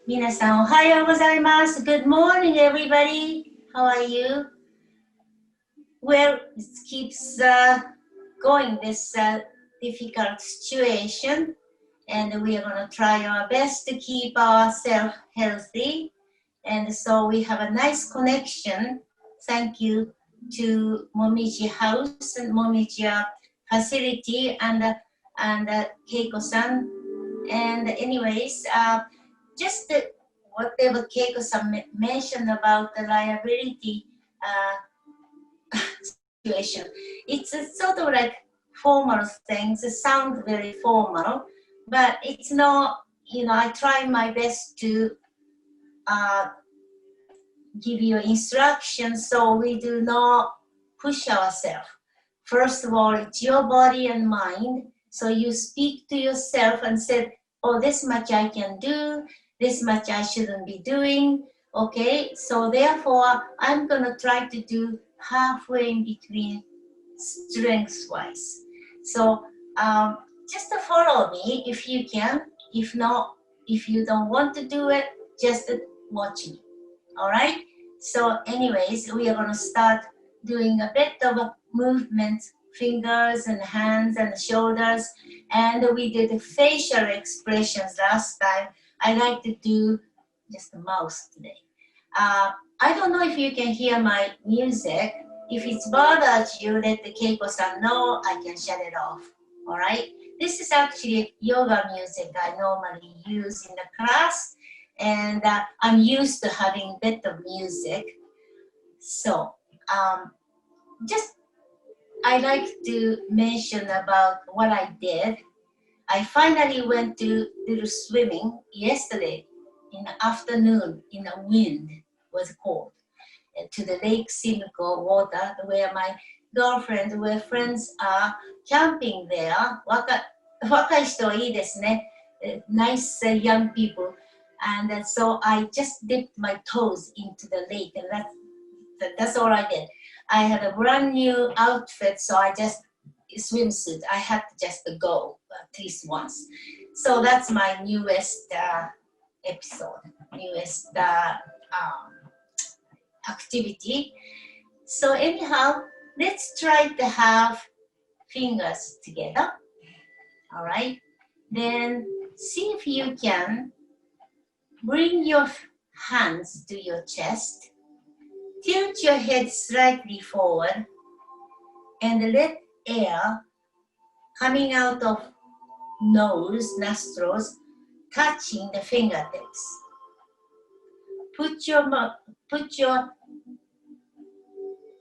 皆さんおはようございます。Good morning, everybody. How are you? Well, it keeps going this difficult situation, and we are going to try our best to keep ourselves healthy. And so we have a nice connection. Thank you to Momiji House and Momiji facility and Keiko-san. And anyways, just whatever Keiko-san mentioned about the liability situation, it's a sort of like formal things. It sounds very formal, but it's not, I try my best to give you instructions so we do not push ourselves. First of all, it's your body and mind. So you speak to yourself and said, oh, this much I can do, this much I shouldn't be doing. Okay, so therefore, I'm going to try to do halfway in between strength-wise. So just to follow me if you can. If not, if you don't want to do it, just watch me. All right? So anyways, we are going to start doing a bit of a movement, fingers and hands and shoulders. And we did facial expressions last time. I like to do just the mouth today. I don't know if you can hear my music. If it bothers you, let the Keiko-san know. I can shut it off. All right? This is actually yoga music I normally use in the class. And I'm used to having better music. So just I like to mention about what I did. I finally went to little swimming yesterday in the afternoon in the wind was cold to the Lake Simcoe water where my girlfriend, where friends are camping there. 若い人いいですね. Nice young people. And so I just dipped my toes into the lake, and that's all I did. I had a brand new outfit, so I just swimsuit. I had to just go at least once. So that's my newest episode, newest activity. So anyhow, let's try to have fingers together. All right. Then see if you can bring your hands to your chest. Tilt your head slightly forward and let air coming out of nose, nostrils, touching the fingertips. Put your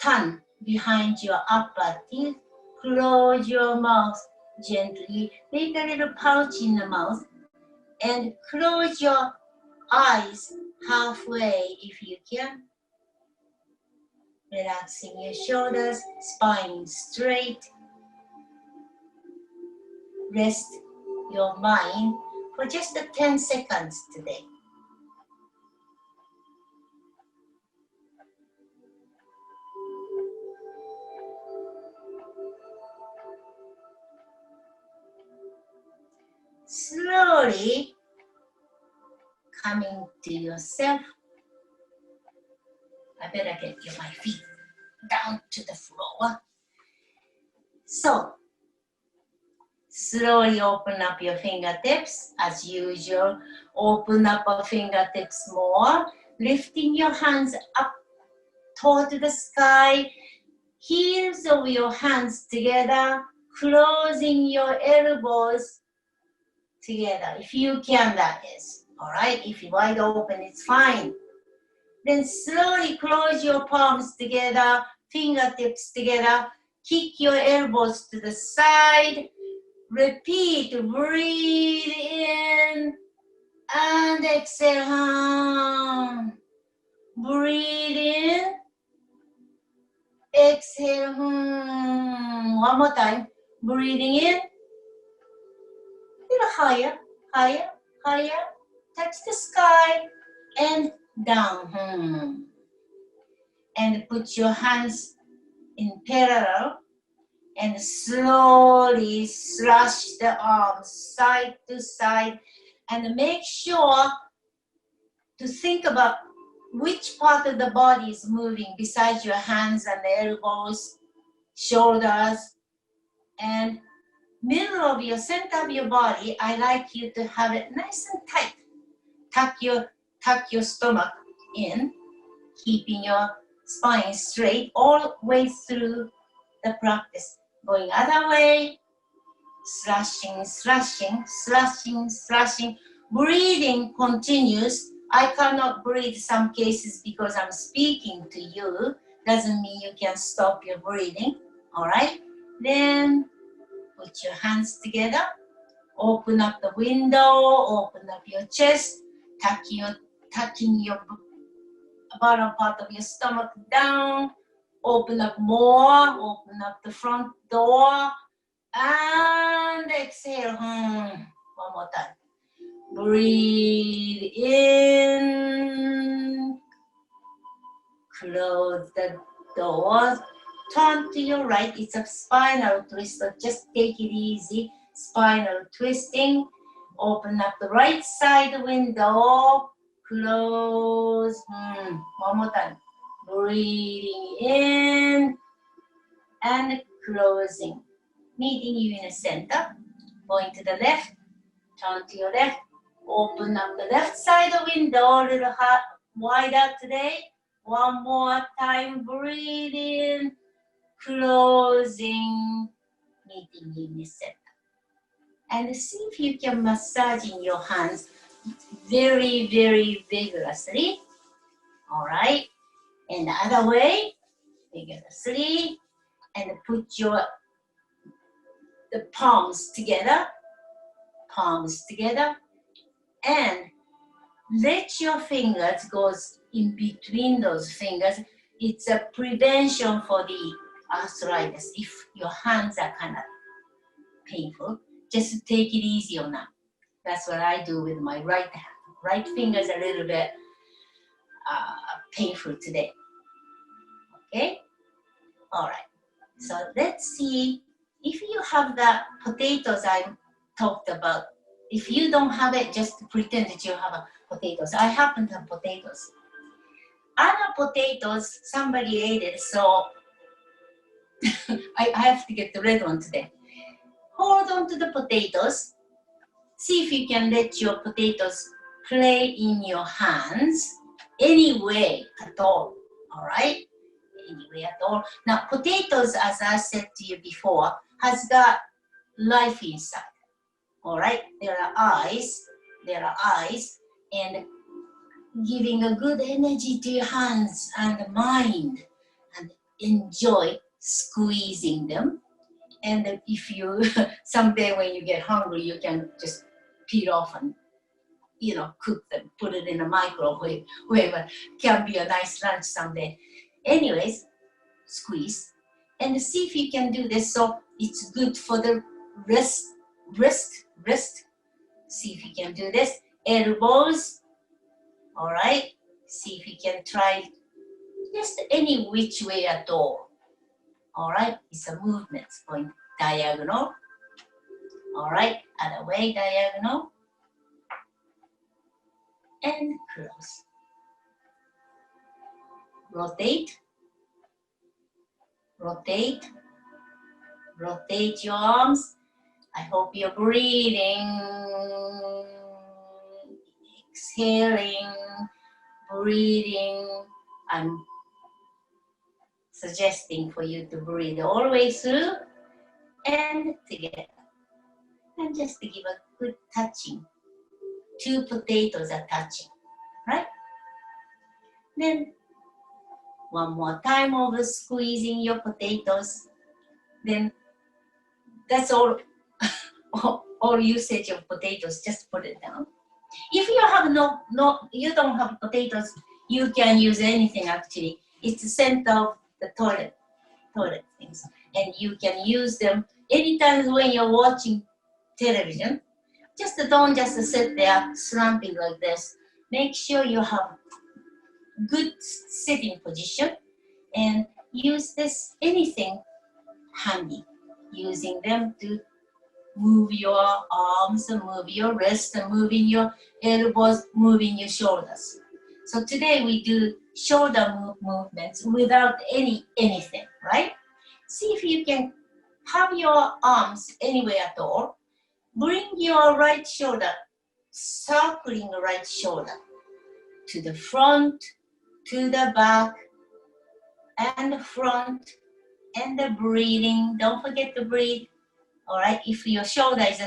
tongue behind your upper teeth. Close your mouth gently. Make a little pouch in the mouth and close your eyes halfway if you can. Relaxing your shoulders, spine straight. Rest your mind for just 10 seconds today. Slowly coming to yourself. I better get my feet down to the floor. So, slowly open up your fingertips. As usual, open up your fingertips more. Lifting your hands up toward the sky. Heels of your hands together. Closing your elbows together. If you can, that is. All right? If you're wide open, it's fine. Then slowly close your palms together, fingertips together. Kick your elbows to the side. Repeat, breathe in and exhale. Breathe in, exhale. One more time. Breathing in. A little higher, higher, higher. Touch the sky and down. And put your hands in parallel and slowly slash the arms side to side and make sure to think about which part of the body is moving besides your hands and the elbows, shoulders, and middle of your center of your body. I like you to have it nice and tight. Tuck your stomach in, keeping your spine straight all the way through the practice. Going other way, slashing, slashing, slashing, slashing. Breathing continues. I cannot breathe some cases because I'm speaking to you. Doesn't mean you can stop your breathing. All right? Then put your hands together. Open up the window. Open up your chest. Tucking your bottom part of your stomach down. Open up more. Open up the front door. And exhale. One more time. Breathe in. Close the door. Turn to your right. It's a spinal twist, so just take it easy. Spinal twisting. Open up the right side window. Close. One more time. Breathing in and closing. Meeting you in the center. Going to the left. Turn to your left. Open up the left side window. A little wider today. One more time. Breathe in. Closing. Meeting you in the center. And see if you can massage in your hands very, very vigorously. All right. And the other way, vigorously. And put the palms together. Palms together. And let your fingers go in between those fingers. It's a prevention for the arthritis. If your hands are kind of painful, just take it easy on them. That's what I do with my right hand. Right finger's a little bit painful today. Okay? All right. So let's see if you have the potatoes I talked about. If you don't have it, just pretend that you have potatoes. I happen to have potatoes. Other potatoes, somebody ate it, so I have to get the red one today. Hold on to the potatoes. See if you can let your potatoes play in your hands any way at all. All right? Any way at all. Now, potatoes, as I said to you before, has got life inside. All right? There are eyes, and giving a good energy to your hands and mind, and enjoy squeezing them. And if you, someday when you get hungry, you can just peel off and, cook them, put it in a microwave, whatever. Can be a nice lunch someday. Anyways, squeeze. And see if you can do this so it's good for the wrist. See if you can do this. Elbows. All right. See if you can try just any which way at all. All right. It's a movement going diagonal. All right. Other way, diagonal. And close. Rotate. Rotate. Rotate your arms. I hope you're breathing. Exhaling. Breathing. I'm suggesting for you to breathe all the way through and together. And just to give a good touching. Two potatoes are touching, right? Then one more time over squeezing your potatoes. Then that's all usage of potatoes, just put it down. If you have you don't have potatoes, you can use anything actually. It's the center of the toilet things. And you can use them anytime when you're watching television. Don't just sit there slumping like this. Make sure you have good sitting position and use anything handy. Using them to move your arms, and move your wrists, and moving your elbows, moving your shoulders. So today we do shoulder movements without anything, right? See if you can have your arms anywhere at all. Bring your right shoulder, circling the right shoulder to the front, to the back, and the front, and the breathing. Don't forget to breathe. All right, if your shoulder is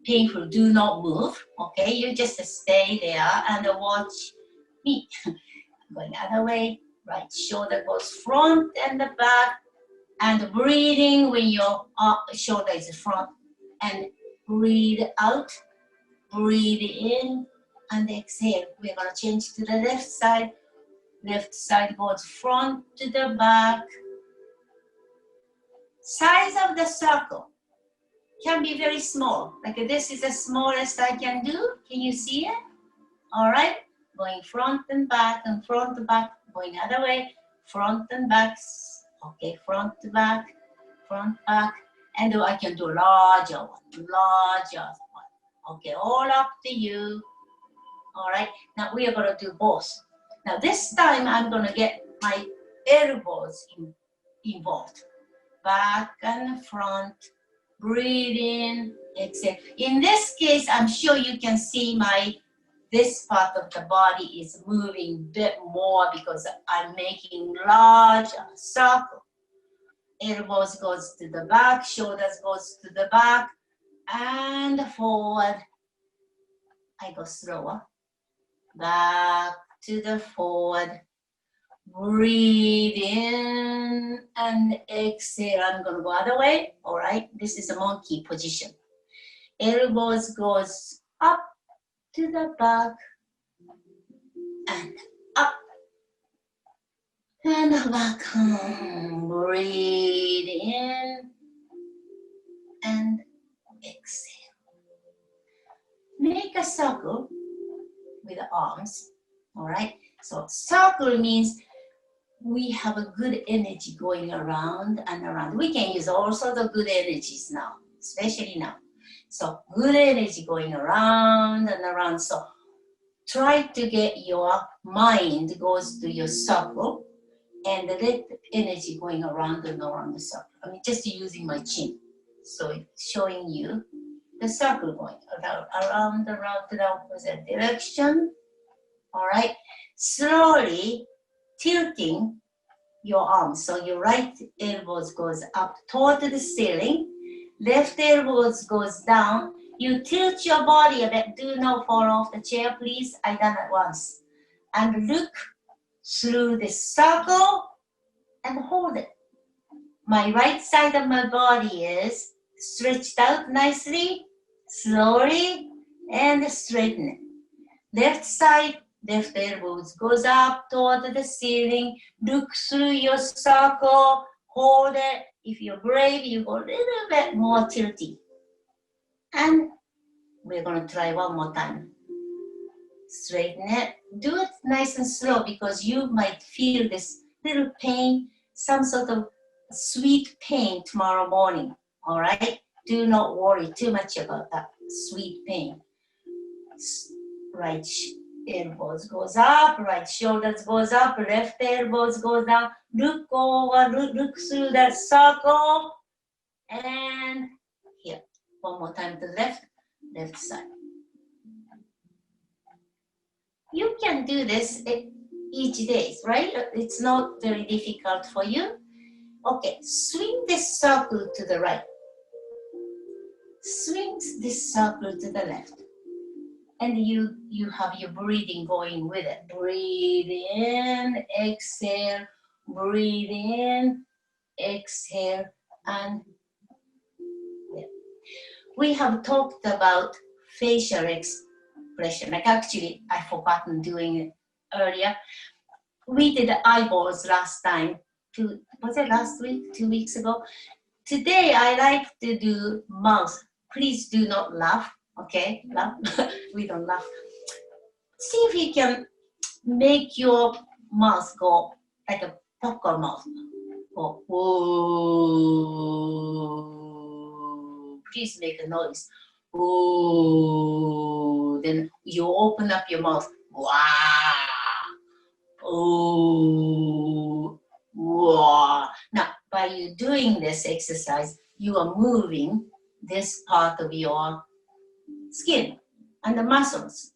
painful, do not move. Okay, you just stay there and watch me. Going other way, right shoulder goes front and the back, and breathing when your shoulder is front, and breathe out, breathe in, and exhale. We're gonna change to the left side. Left side goes front to the back. Size of the circle can be very small. Like this is the smallest I can do. Can you see it? All right. Going front and back and front to back. Going other way. Front and back. Okay. Front to back. Front back. And I can do larger one. Larger one. Okay. All up to you. All right. Now we are going to do both. Now this time I'm going to get my elbows involved. Back and front. Breathe in, exhale. In this case, I'm sure you can see this part of the body is moving a bit more because I'm making large circle. Elbows goes to the back, shoulders goes to the back, and forward. I go slower. Back to the forward. Breathe in and exhale. I'm going to go other way. All right. This is a monkey position. Elbows goes up to the back and up and back. Breathe in and exhale. Make a circle with the arms. All right. So circle means we have a good energy going around and around. We can use all sorts of good energies now, especially now. So good energy going around and around. So try to get your mind goes to your circle and let the energy going around and around the circle. I mean, just using my chin. So it's showing you the circle going around the opposite direction. All right. Slowly tilting your arms. So your right elbows goes up toward the ceiling. Left elbows goes down. You tilt your body a bit. Do not fall off the chair, please. I done it once. And look through the circle and hold it. My right side of my body is stretched out nicely, slowly, and straighten it. Left side, left elbows goes up toward the ceiling. Look through your circle, hold it. If you're brave, you go a little bit more tilty. And we're going to try one more time. Straighten it. Do it nice and slow because you might feel this little pain, some sort of sweet pain tomorrow morning. All right? Do not worry too much about that sweet pain. Right elbows goes up, right shoulders goes up, left elbows goes down. Look over, look through that circle. And here, one more time to the left side. You can do this each day, right? It's not very difficult for you. Okay, swing this circle to the right. Swing this circle to the left. And you have your breathing going with it. Breathe in, exhale, breathe in, exhale, and yeah. We have talked about facial expression. Like actually, I forgotten doing it earlier. We did eyeballs last time. Was it last week? 2 weeks ago? Today, I like to do mouth. Please do not laugh. Okay, laugh. We don't laugh. See if you can make your mouth go like a popcorn mouth. Go, whoa. Please make a noise. Whoa. Then you open up your mouth. Wow. Oh, wow. Now, by you doing this exercise, you are moving this part of your skin and the muscles,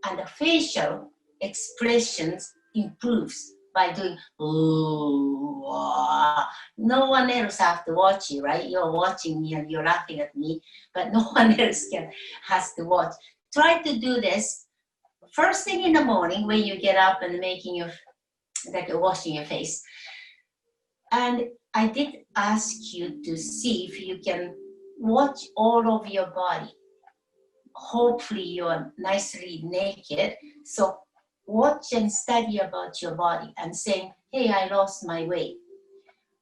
and the facial expressions improves by doing oh, wow. No one else have to watch you, right? You're watching me and you're laughing at me, but no one else has to watch. Try to do this first thing in the morning when you get up and making your, like washing your face. And I did ask you to see if you can watch all of your body. Hopefully you're nicely naked. So watch and study about your body and saying, hey, I lost my weight.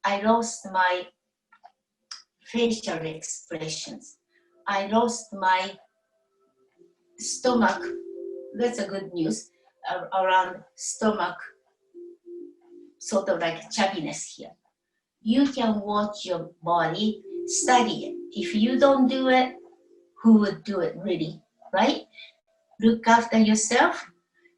I lost my facial expressions. I lost my stomach. That's a good news around stomach, sort of like chubbiness here. You can watch your body, study it. If you don't do it, who would do it really, right? Look after yourself,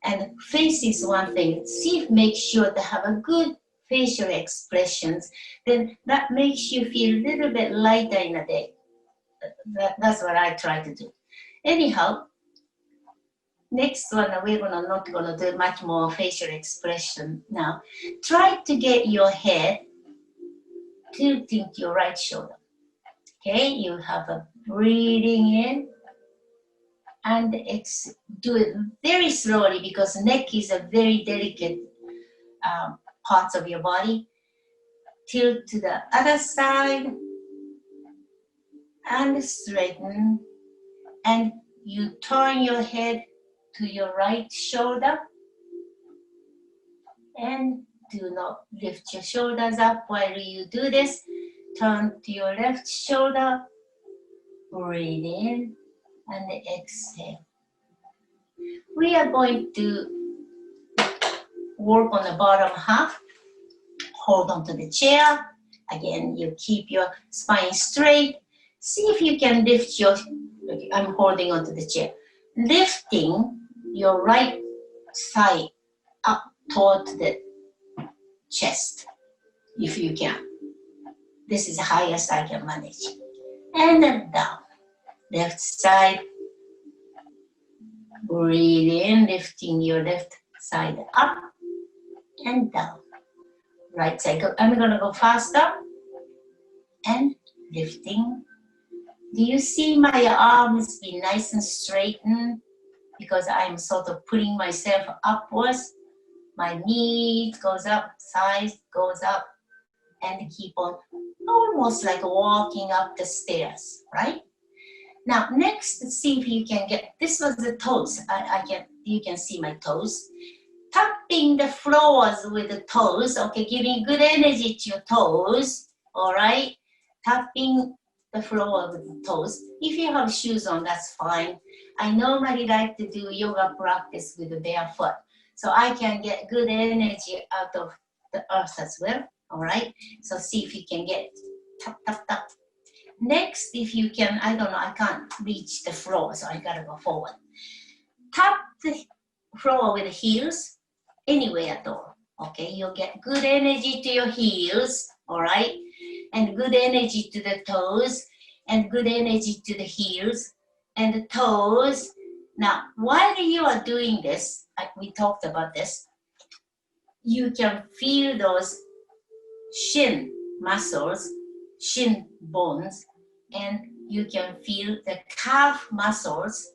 and face is one thing. See, make sure to have a good facial expressions. Then that makes you feel a little bit lighter in a day. That's what I try to do. Anyhow, next one, we're not gonna do much more facial expression now. Try to get your head tilting to your right shoulder. Okay, you have a breathing in and do it very slowly because neck is a very delicate parts of your body. Tilt to the other side and straighten, and you turn your head to your right shoulder and do not lift your shoulders up while you do this. Turn to your left shoulder, breathe in and exhale. We are going to work on the bottom half. Hold on to the chair. Again, you keep your spine straight. See if you can lift your, I'm holding onto the chair. Lifting your right thigh up toward the chest, if you can. This is the highest I can manage. And then down. Left side. Breathe in, lifting your left side up and down. Right side. I'm going to go faster. And lifting. Do you see my arms be nice and straightened? Because I'm sort of pulling myself upwards. My knees goes up, thighs goes up, and keep on almost like walking up the stairs, right? Now, next, see if you can get, this was the toes. You can see my toes. Tapping the floors with the toes, okay, giving good energy to your toes, all right? Tapping the floor with the toes. If you have shoes on, that's fine. I normally like to do yoga practice with the barefoot, so I can get good energy out of the earth as well, all right? So see if you can get tap, tap, tap. Next, if you can, I don't know, I can't reach the floor, so I gotta go forward. Tap the floor with the heels, anywhere at all, okay? You'll get good energy to your heels, all right? And good energy to the toes, and good energy to the heels, and the toes. Now, while you are doing this, we talked about this, you can feel those shin muscles, shin bones, and you can feel the calf muscles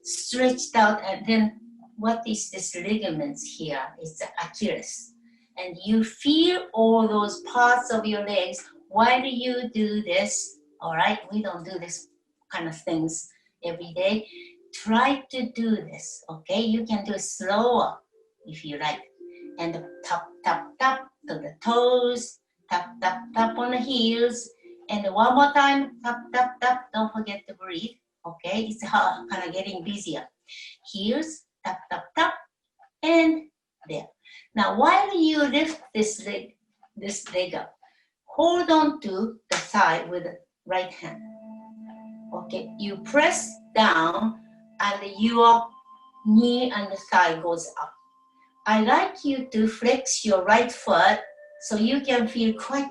stretched out. And then what is this ligaments here? It's the Achilles. And you feel all those parts of your legs while you do this, all right? We don't do this kind of things every day. Try to do this, okay? You can do it slower if you like. And tap, tap, tap to the toes, tap, tap, tap on the heels. And one more time, tap, tap, tap. Don't forget to breathe, okay? It's kind of getting busier. Heels, tap, tap, tap, and there. Now, while you lift this leg up, hold on to the thigh with the right hand. Okay, you press down and your knee and the thigh goes up. I like you to flex your right foot so you can feel quite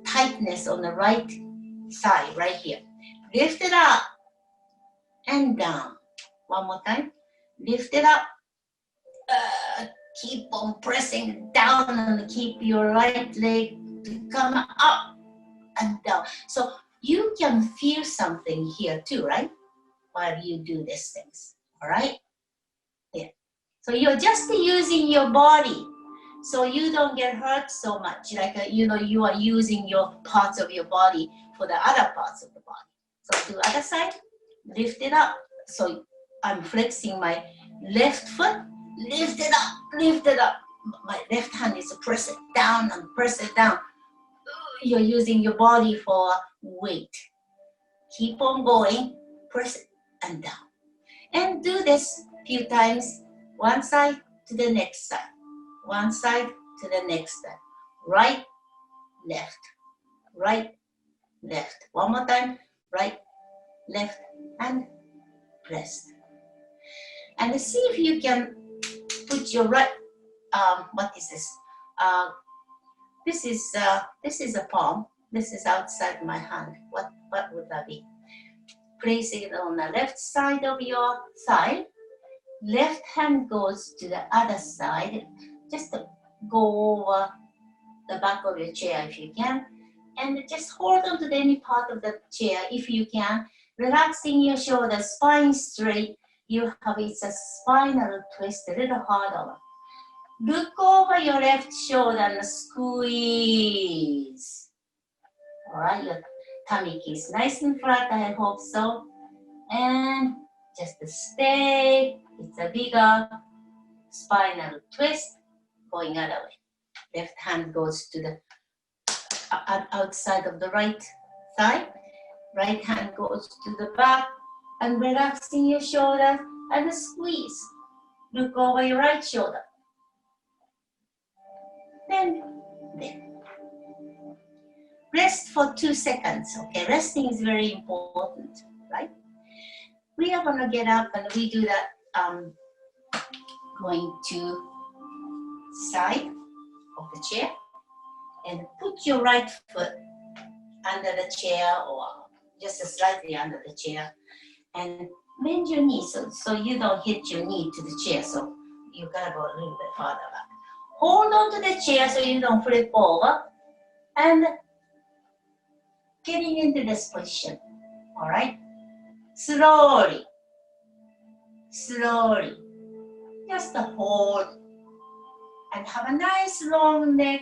tightness on the right side, right here. Lift it up and down. One more time. Lift it up. Keep on pressing down and keep your right leg to come up and down. So you can feel something here too, right? While you do these things, all right? Yeah. So you're just using your body so you don't get hurt so much. Like, you are using your parts of your body for the other parts of the body. So to the other side, lift it up. So I'm flexing my left foot, lift it up, lift it up. My left hand is press it down and press it down. You're using your body for weight. Keep on going, press it and down. And do this a few times, one side to the next side, one side to the next side. Right, left, right, left. One more time, right, left, and press. And see if you can put your right, what is this? This is a palm. This is outside my hand. What would that be? Place it on the left side of your thigh. Left hand goes to the other side. Just go over the back of your chair if you can. And just hold on to any part of the chair if you can. Relaxing your shoulders, spine straight. You have it's a spinal twist, a little harder. Look over your left shoulder and squeeze. All right, your tummy is nice and flat, I hope so. And just stay. It's a bigger spinal twist going other way. Left hand goes to the outside of the right thigh. Right hand goes to the back and relaxing your shoulder and squeeze. Look over your right shoulder. Then. Rest for 2 seconds, okay? Resting is very important, right? We are gonna get up and we do that, going to side of the chair and put your right foot under the chair or just slightly under the chair and bend your knee so you don't hit your knee to the chair, so you gotta go a little bit farther back. Hold on to the chair so you don't flip over and getting into this position, all right? Slowly, slowly, just hold and have a nice long neck,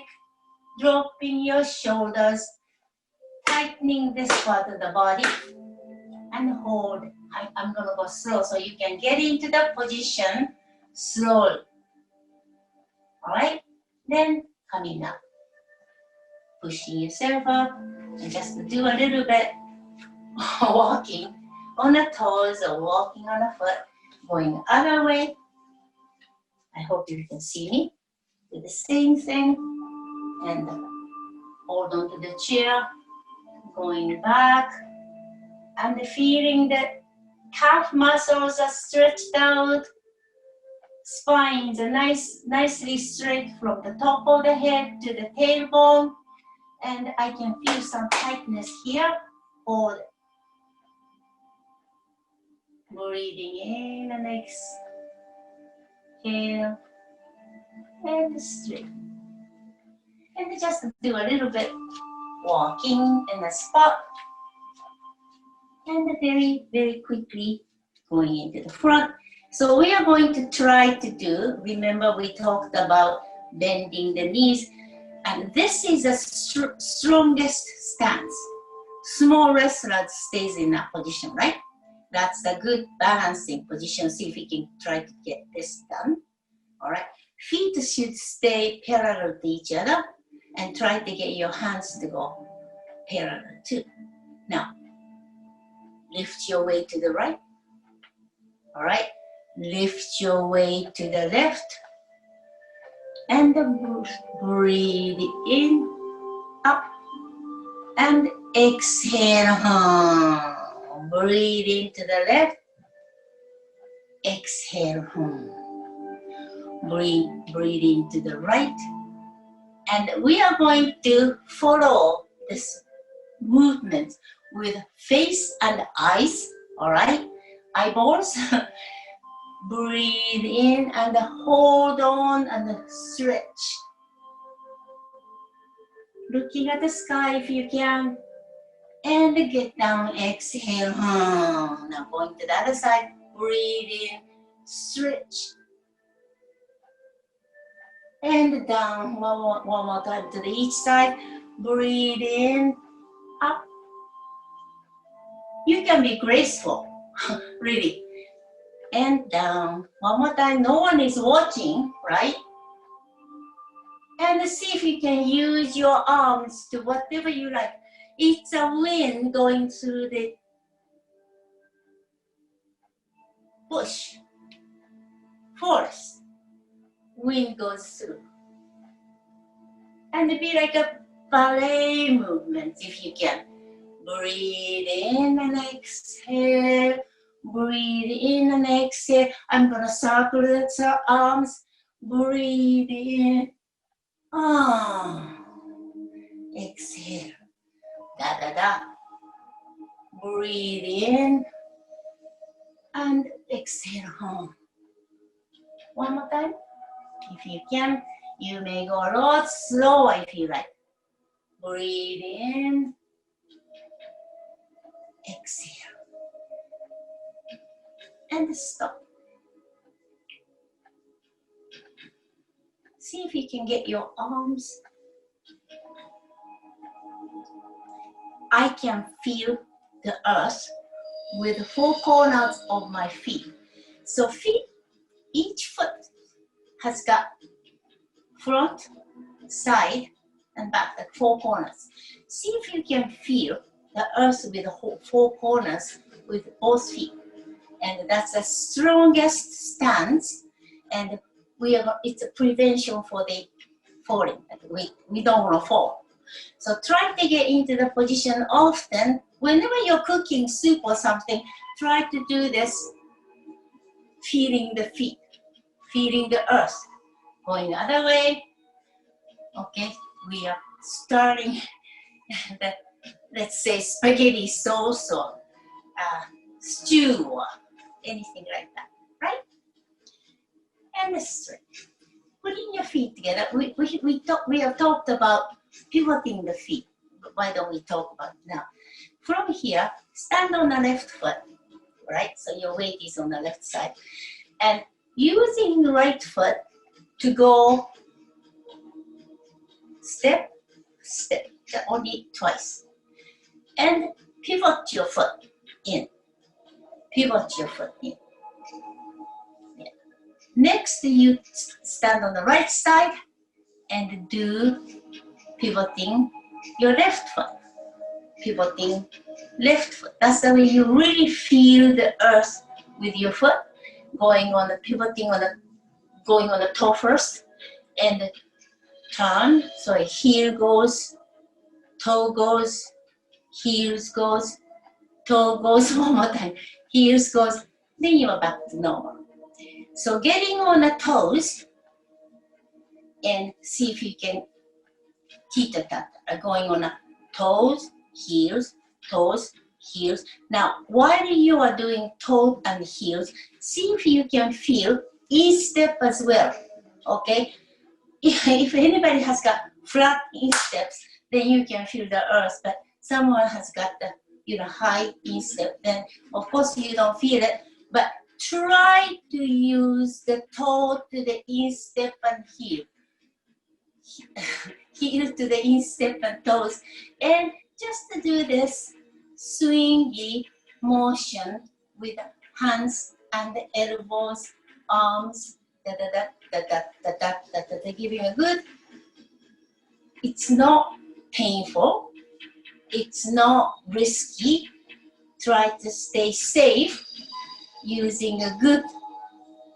dropping your shoulders, tightening this part of the body, and hold. I'm gonna go slow so you can get into the position slowly, all right? Then coming up, pushing yourself up, and just do a little bit walking on the toes or walking on the foot, going other way. I hope you can see me. Do the same thing and hold on to the chair, going back and feeling that calf muscles are stretched out, spines are nicely straight from the top of the head to the tailbone. And I can feel some tightness here. Hold it. Breathing in and exhale. And straight. And just do a little bit walking in the spot. And very, very quickly going into the front. So we are going to try to do, remember we talked about bending the knees. And this is the strongest stance. Small wrestler stays in that position, right? That's a good balancing position. See if we can try to get this done. All right. Feet should stay parallel to each other and try to get your hands to go parallel too. Now, lift your weight to the right. All right. Lift your weight to the left. And breathe in, up, and exhale. Breathe into the left, exhale. breathe into the right. And we are going to follow this movement with face and eyes, all right? Eyeballs. Breathe in and hold on and stretch. Looking at the sky if you can. And get down, exhale. Now going to the other side. Breathe in, stretch. And down, one more time to the each side. Breathe in, up. You can be graceful, really. And down, one more time. No one is watching, right? And see if you can use your arms to whatever you like. It's a wind going through the bush, forest. Wind goes through. And be like a ballet movement if you can. Breathe in and exhale. Breathe in and exhale. I'm gonna circle the arms. Breathe in. Exhale. Da da da. Breathe in and exhale. One more time. If you can, you may go a lot slower if you like. Breathe in. Exhale. And stop. See if you can get your arms. I can feel the earth with the four corners of my feet. So feet, each foot has got front, side, and back, the four corners. See if you can feel the earth with the whole four corners with both feet. And that's the strongest stance. And it's a prevention for the falling. We don't want to fall. So try to get into the position often. Whenever you're cooking soup or something, try to do this, feeling the feet, feeling the earth. Going the other way. Okay, we are starting the, let's say, spaghetti sauce or stew or anything like that, right? And stretch. Putting your feet together. We have talked about pivoting the feet. Why don't we talk about it now? From here, stand on the left foot, right? So your weight is on the left side. And using the right foot to go step, step, only twice. And pivot your foot in. Pivot your foot in. Yeah. Next, you stand on the right side and do pivoting your left foot. Pivoting left foot. That's the way you really feel the earth with your foot. Going on the pivoting on the, going on the toe first and turn. So heel goes, toe goes, heels goes, toe goes. One more time. Heels goes. Then you are back to normal. So getting on the toes and see if you can teeter-totter, going on the toes, heels, toes, heels. Now, while you are doing toes and heels, see if you can feel instep as well, okay? If anybody has got flat insteps, then you can feel the earth, but someone has got the high instep, then of course you don't feel it, but try to use the toe to the instep and heel. Heel to the instep and toes, and just to do this swingy motion with hands and the elbows, arms, giving a good. It's not painful. It's not risky. Try to stay safe using a good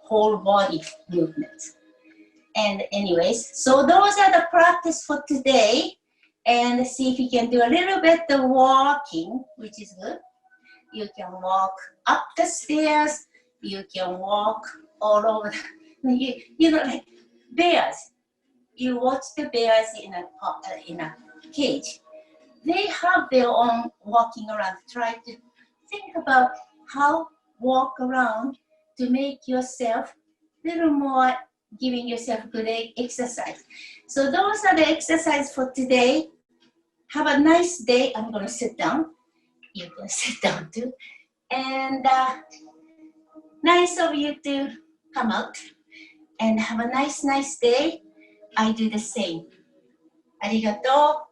whole body movement. And anyways, so those are the practice for today. And see if you can do a little bit of walking, which is good. You can walk up the stairs. You can walk all over You know, like bears. You watch the bears in a cage. They have their own walking around. Try to think about how walk around to make yourself a little more, giving yourself good exercise. So those are the exercises for today. Have a nice day. I'm going to sit down. You can sit down too. And nice of you to come out and have a nice day. I do the same. ありがとう。